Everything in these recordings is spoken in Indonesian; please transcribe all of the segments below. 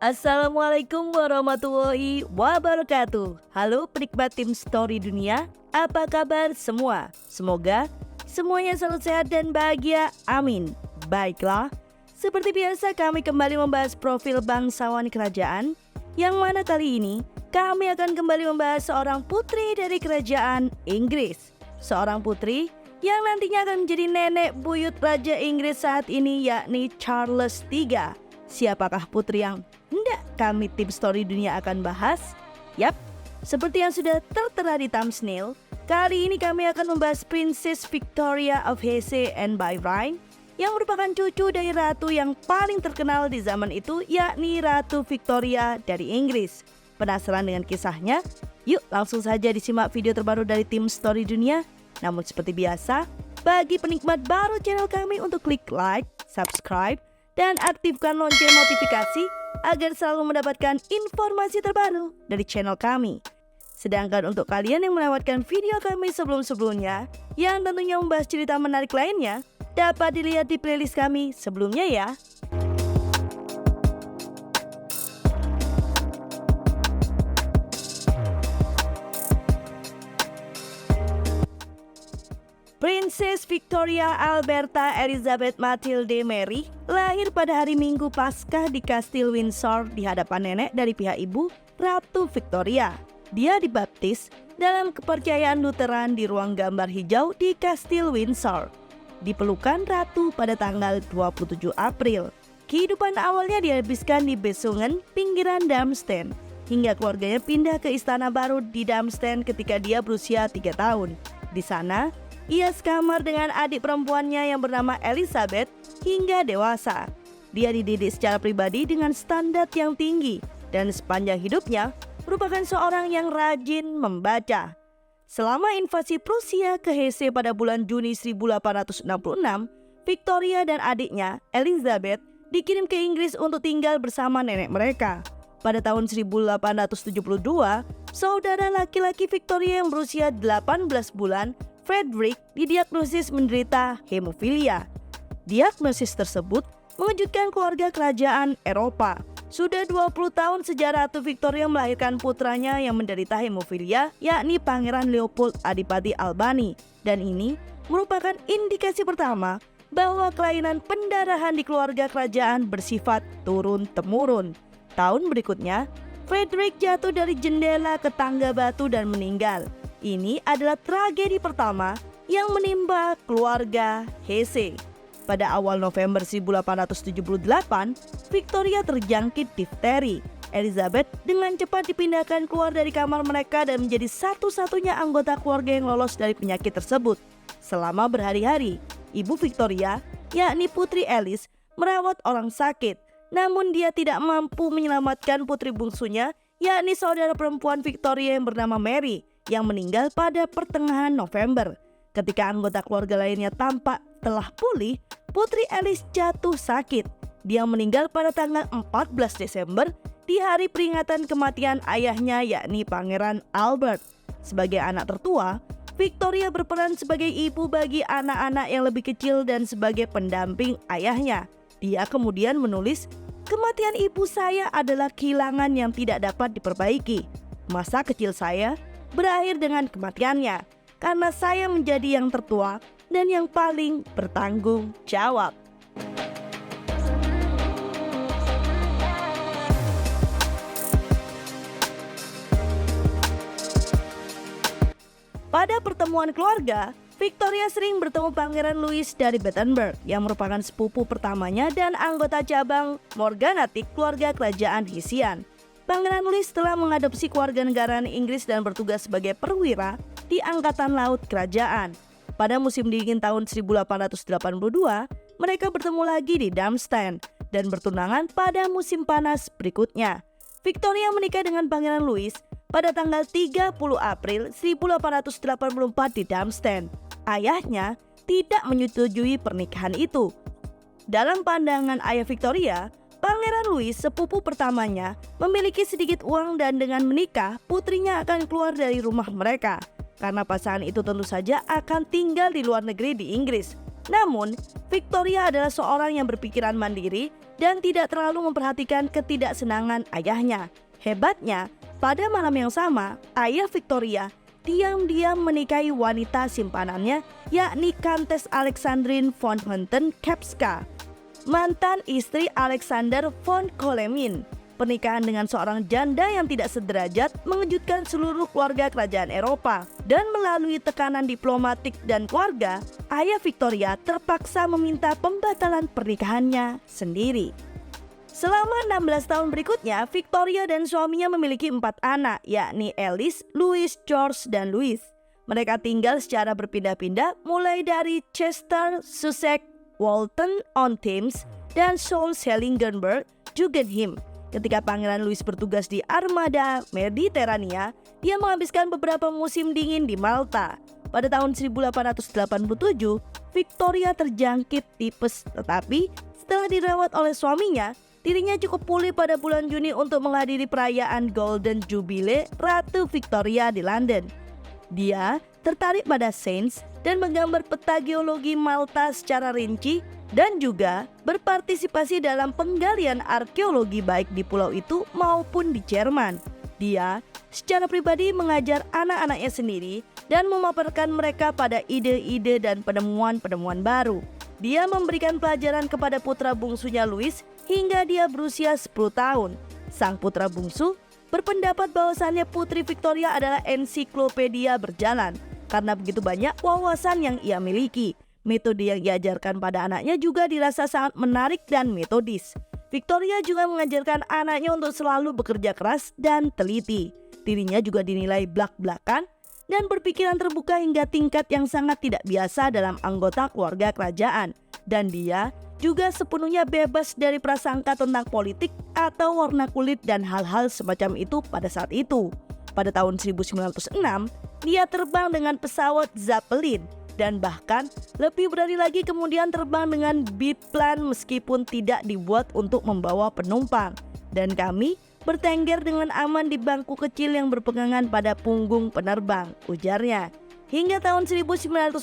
Assalamualaikum warahmatullahi wabarakatuh. Halo penikmat tim story dunia, apa kabar semua? Semoga semuanya selalu sehat dan bahagia, amin. Baiklah, seperti biasa kami kembali membahas profil bangsawan kerajaan, yang mana kali ini kami akan kembali membahas seorang putri dari kerajaan Inggris. Seorang putri yang nantinya akan menjadi nenek buyut Raja Inggris saat ini, yakni Charles III. Siapakah putri yang hendak kami tim story dunia akan bahas? Yap, seperti yang sudah tertera di thumbnail, kali ini kami akan membahas Princess Victoria of Hesse and Bahrain, yang merupakan cucu dari ratu yang paling terkenal di zaman itu, yakni Ratu Victoria dari Inggris. Penasaran dengan kisahnya? Yuk langsung saja disimak video terbaru dari tim story dunia. Namun seperti biasa, bagi penikmat baru channel kami untuk klik like, subscribe, dan aktifkan lonceng notifikasi agar selalu mendapatkan informasi terbaru dari channel kami. Sedangkan untuk kalian yang melewatkan video kami sebelum-sebelumnya yang tentunya membahas cerita menarik lainnya, dapat dilihat di playlist kami sebelumnya ya. Princess Victoria Alberta Elizabeth Matilde Mary lahir pada hari Minggu Paskah di Kastil Windsor di hadapan nenek dari pihak ibu, Ratu Victoria. Dia dibaptis dalam kepercayaan Lutheran di ruang gambar hijau di Kastil Windsor. Dipelukan ratu pada tanggal 27 April. Kehidupan awalnya dihabiskan di Besungen, pinggiran Darmstadt, hingga keluarganya pindah ke istana baru di Darmstadt ketika dia berusia 3 tahun. Di sana, ia sekamar dengan adik perempuannya yang bernama Elizabeth hingga dewasa. Dia dididik secara pribadi dengan standar yang tinggi dan sepanjang hidupnya merupakan seorang yang rajin membaca. Selama invasi Prusia ke Hesse pada bulan Juni 1866, Victoria dan adiknya Elizabeth dikirim ke Inggris untuk tinggal bersama nenek mereka. Pada tahun 1872, saudara laki-laki Victoria yang berusia 18 bulan, Frederick, didiagnosis menderita hemofilia. Diagnosis tersebut mengejutkan keluarga kerajaan Eropa. Sudah 20 tahun sejak Ratu Victoria melahirkan putranya yang menderita hemofilia, yakni Pangeran Leopold Adipati Albani. Dan ini merupakan indikasi pertama bahwa kelainan pendarahan di keluarga kerajaan bersifat turun-temurun. Tahun berikutnya, Frederick jatuh dari jendela ke tangga batu dan meninggal. Ini adalah tragedi pertama yang menimpa keluarga Hesse. Pada awal November 1878, Victoria terjangkit difteri. Elizabeth dengan cepat dipindahkan keluar dari kamar mereka dan menjadi satu-satunya anggota keluarga yang lolos dari penyakit tersebut. Selama berhari-hari, Ibu Victoria, yakni Putri Alice, merawat orang sakit. Namun dia tidak mampu menyelamatkan putri bungsunya, yakni saudara perempuan Victoria yang bernama Mary, yang meninggal pada pertengahan November. Ketika anggota keluarga lainnya tampak telah pulih, Putri Alice jatuh sakit. Dia meninggal pada tanggal 14 Desember di hari peringatan kematian ayahnya, yakni Pangeran Albert. Sebagai anak tertua, Victoria berperan sebagai ibu bagi anak-anak yang lebih kecil dan sebagai pendamping ayahnya. Dia kemudian menulis, "Kematian ibu saya adalah kehilangan yang tidak dapat diperbaiki. Masa kecil saya berakhir dengan kematiannya, karena saya menjadi yang tertua dan yang paling bertanggung jawab." Pada pertemuan keluarga, Victoria sering bertemu Pangeran Louis dari Battenberg yang merupakan sepupu pertamanya dan anggota cabang Morganatic keluarga kerajaan Hessian. Pangeran Louis telah mengadopsi kewarganegaraan Inggris dan bertugas sebagai perwira di Angkatan Laut Kerajaan. Pada musim dingin tahun 1882, mereka bertemu lagi di Darmstadt dan bertunangan pada musim panas berikutnya. Victoria menikah dengan Pangeran Louis pada tanggal 30 April 1884 di Darmstadt. Ayahnya tidak menyetujui pernikahan itu. Dalam pandangan ayah Victoria, Pangeran Louis, sepupu pertamanya, memiliki sedikit uang dan dengan menikah, putrinya akan keluar dari rumah mereka. Karena pasangan itu tentu saja akan tinggal di luar negeri di Inggris. Namun, Victoria adalah seorang yang berpikiran mandiri dan tidak terlalu memperhatikan ketidaksenangan ayahnya. Hebatnya, pada malam yang sama, ayah Victoria diam-diam menikahi wanita simpanannya, yakni Countess Alexandrine von Houten-Kapska, mantan istri Alexander von Colemin. Pernikahan dengan seorang janda yang tidak sederajat mengejutkan seluruh keluarga kerajaan Eropa, dan melalui tekanan diplomatik dan keluarga, ayah Victoria terpaksa meminta pembatalan pernikahannya sendiri. Selama 16 tahun berikutnya, Victoria dan suaminya memiliki 4 anak, yakni Alice, Louis, George, dan Louis. Mereka tinggal secara berpindah-pindah mulai dari Chester, Sussex, Walton-on-Thames, dan Solms-Heiligenberg, Guggenheim. Ketika Pangeran Louis bertugas di armada Mediterania, dia menghabiskan beberapa musim dingin di Malta. Pada tahun 1887, Victoria terjangkit tipes, tetapi setelah dirawat oleh suaminya, dirinya cukup pulih pada bulan Juni untuk menghadiri perayaan Golden Jubilee Ratu Victoria di London. Dia tertarik pada sains dan menggambar peta geologi Malta secara rinci dan juga berpartisipasi dalam penggalian arkeologi baik di pulau itu maupun di Jerman. Dia secara pribadi mengajar anak-anaknya sendiri dan memaparkan mereka pada ide-ide dan penemuan-penemuan baru. Dia memberikan pelajaran kepada putra bungsunya Louis hingga dia berusia 10 tahun. Sang putra bungsu berpendapat bahwasannya Putri Victoria adalah ensiklopedia berjalan karena begitu banyak wawasan yang ia miliki. Metode yang diajarkan pada anaknya juga dirasa sangat menarik dan metodis. Victoria juga mengajarkan anaknya untuk selalu bekerja keras dan teliti. Dirinya juga dinilai blak-blakan dan berpikiran terbuka hingga tingkat yang sangat tidak biasa dalam anggota keluarga kerajaan. Dan dia juga sepenuhnya bebas dari prasangka tentang politik atau warna kulit dan hal-hal semacam itu pada saat itu. Pada tahun 1906, dia terbang dengan pesawat Zeppelin dan bahkan lebih berani lagi kemudian terbang dengan biplan meskipun tidak dibuat untuk membawa penumpang. Dan kami bertengger dengan aman di bangku kecil yang berpegangan pada punggung penerbang, ujarnya. Hingga tahun 1914,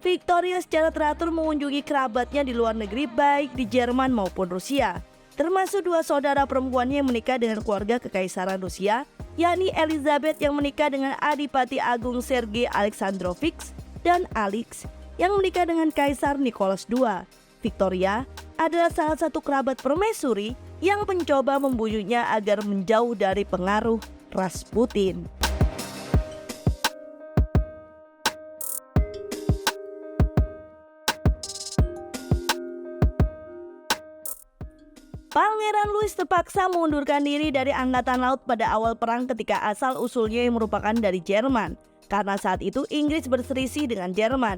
Victoria secara teratur mengunjungi kerabatnya di luar negeri baik di Jerman maupun Rusia. Termasuk 2 saudara perempuannya yang menikah dengan keluarga kekaisaran Rusia, yakni Elizabeth yang menikah dengan Adipati Agung Sergei Alexandrovich dan Alex yang menikah dengan Kaisar Nicholas II. Victoria adalah salah satu kerabat permaisuri yang mencoba membuyunya agar menjauh dari pengaruh Rasputin. Pangeran Louis terpaksa mengundurkan diri dari Angkatan Laut pada awal perang ketika asal-usulnya yang merupakan dari Jerman, karena saat itu Inggris berselisih dengan Jerman.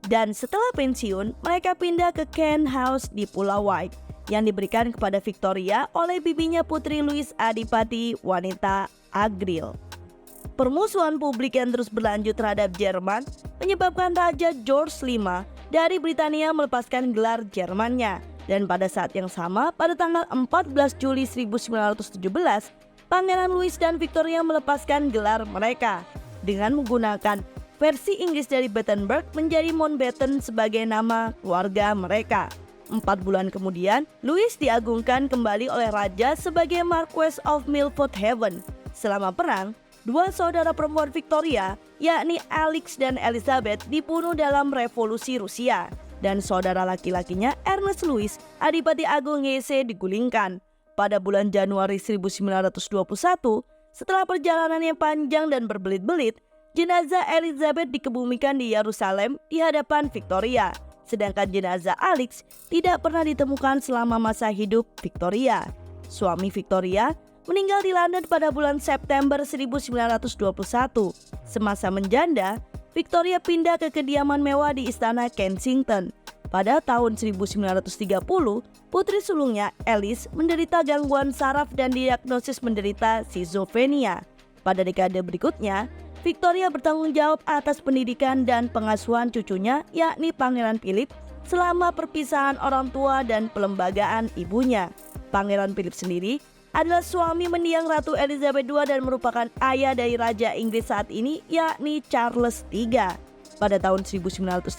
Dan setelah pensiun, mereka pindah ke Kent House di Pulau White yang diberikan kepada Victoria oleh bibinya Putri Louis Adipati wanita Agril. Permusuhan publik yang terus berlanjut terhadap Jerman menyebabkan Raja George V dari Britania melepaskan gelar Jermannya. Dan pada saat yang sama, pada tanggal 14 Juli 1917, Pangeran Louis dan Victoria melepaskan gelar mereka dengan menggunakan versi Inggris dari Battenberg menjadi Mountbatten sebagai nama keluarga mereka. 4 bulan kemudian, Louis diagungkan kembali oleh Raja sebagai Marquess of Milford Haven. Selama perang, 2 saudara perempuan Victoria, yakni Alex dan Elizabeth, dibunuh dalam revolusi Rusia. Dan saudara laki-lakinya Ernest Louis, Adipati Agung Hesse, digulingkan. Pada bulan Januari 1921, setelah perjalanan yang panjang dan berbelit-belit, jenazah Elizabeth dikebumikan di Yerusalem di hadapan Victoria. Sedangkan jenazah Alex tidak pernah ditemukan selama masa hidup Victoria. Suami Victoria meninggal di London pada bulan September 1921. Semasa menjanda, Victoria pindah ke kediaman mewah di Istana Kensington. Pada tahun 1930, putri sulungnya Alice menderita gangguan saraf dan diagnosis menderita schizophrenia. Pada dekade berikutnya, Victoria bertanggung jawab atas pendidikan dan pengasuhan cucunya, yakni Pangeran Philip, selama perpisahan orang tua dan pelembagaan ibunya. Pangeran Philip sendiri adalah suami mendiang Ratu Elizabeth II dan merupakan ayah dari Raja Inggris saat ini, yakni Charles III. Pada tahun 1937,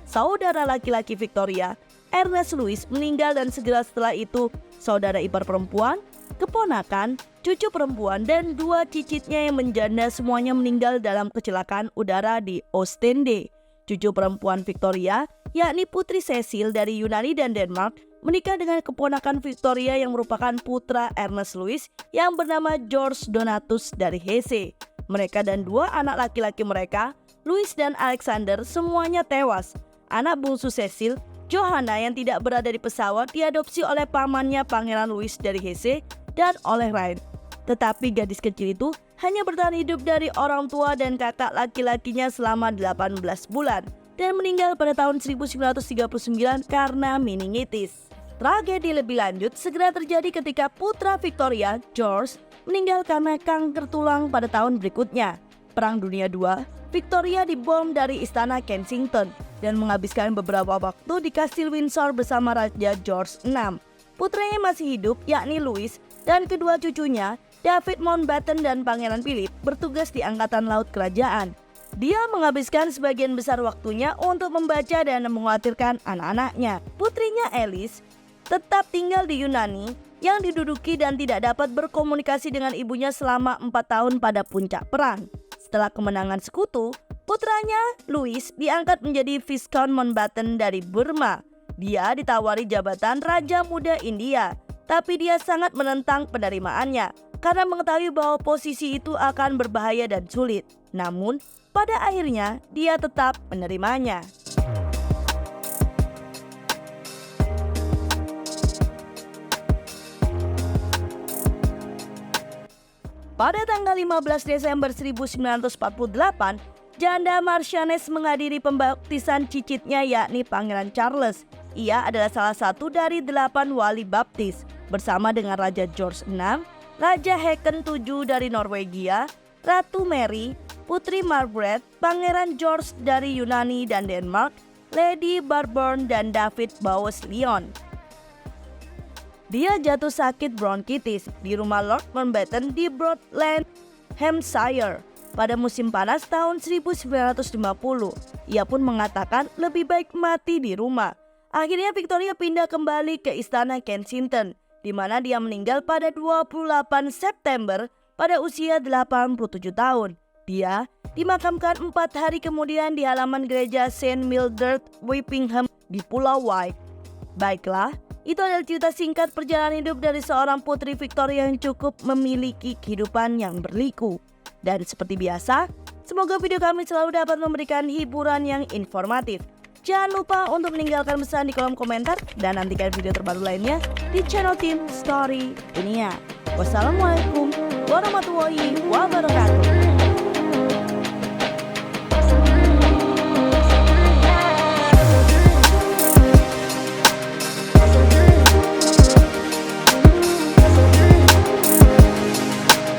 saudara laki-laki Victoria, Ernest Louis meninggal dan segera setelah itu saudara ipar perempuan, keponakan, cucu perempuan, dan 2 cicitnya yang menjanda semuanya meninggal dalam kecelakaan udara di Oostende. Cucu perempuan Victoria, yakni Putri Cecil dari Yunani dan Denmark, menikah dengan keponakan Victoria yang merupakan putra Ernest Louis yang bernama George Donatus dari Hesse. Mereka dan 2 anak laki-laki mereka, Louis dan Alexander, semuanya tewas. Anak bungsu Cecil, Johanna yang tidak berada di pesawat, diadopsi oleh pamannya Pangeran Louis dari Hesse dan oleh Rhine. Tetapi gadis kecil itu hanya bertahan hidup dari orang tua dan kakak laki-lakinya selama 18 bulan dan meninggal pada tahun 1939 karena meningitis. Tragedi lebih lanjut segera terjadi ketika putra Victoria, George, meninggal karena kanker tulang pada tahun berikutnya. Perang Dunia II, Victoria dibom dari istana Kensington dan menghabiskan beberapa waktu di Kastil Windsor bersama Raja George VI. Putranya masih hidup, yakni Louis, dan kedua cucunya, David Mountbatten dan Pangeran Philip, bertugas di Angkatan Laut Kerajaan. Dia menghabiskan sebagian besar waktunya untuk membaca dan mengkhawatirkan anak-anaknya. Putrinya Alice tetap tinggal di Yunani yang diduduki dan tidak dapat berkomunikasi dengan ibunya selama 4 tahun pada puncak perang. Setelah kemenangan sekutu, putranya Louis diangkat menjadi Viscount Mountbatten dari Burma. Dia ditawari jabatan Raja Muda India, tapi dia sangat menentang penerimaannya karena mengetahui bahwa posisi itu akan berbahaya dan sulit. Namun, pada akhirnya dia tetap menerimanya. Pada tanggal 15 Desember 1948, janda Marchioness menghadiri pembaptisan cicitnya yakni Pangeran Charles. Ia adalah salah satu dari 8 wali baptis bersama dengan Raja George VI, Raja Haakon VII dari Norwegia, Ratu Mary, Putri Margaret, Pangeran George dari Yunani dan Denmark, Lady Barbourne dan David Bowes-Lyon. Dia jatuh sakit bronkitis di rumah Lord Mountbatten di Broadland, Hampshire pada musim panas tahun 1950. Ia pun mengatakan lebih baik mati di rumah. Akhirnya Victoria pindah kembali ke istana Kensington, di mana dia meninggal pada 28 September pada usia 87 tahun. Dia dimakamkan 4 hari kemudian di halaman gereja St. Mildred, Whippingham di Pulau White. Baiklah, itu adalah cerita singkat perjalanan hidup dari seorang putri Victoria yang cukup memiliki kehidupan yang berliku. Dan seperti biasa, semoga video kami selalu dapat memberikan hiburan yang informatif. Jangan lupa untuk meninggalkan pesan di kolom komentar dan nantikan video terbaru lainnya di channel Tim Story Dunia. Wassalamualaikum warahmatullahi wabarakatuh.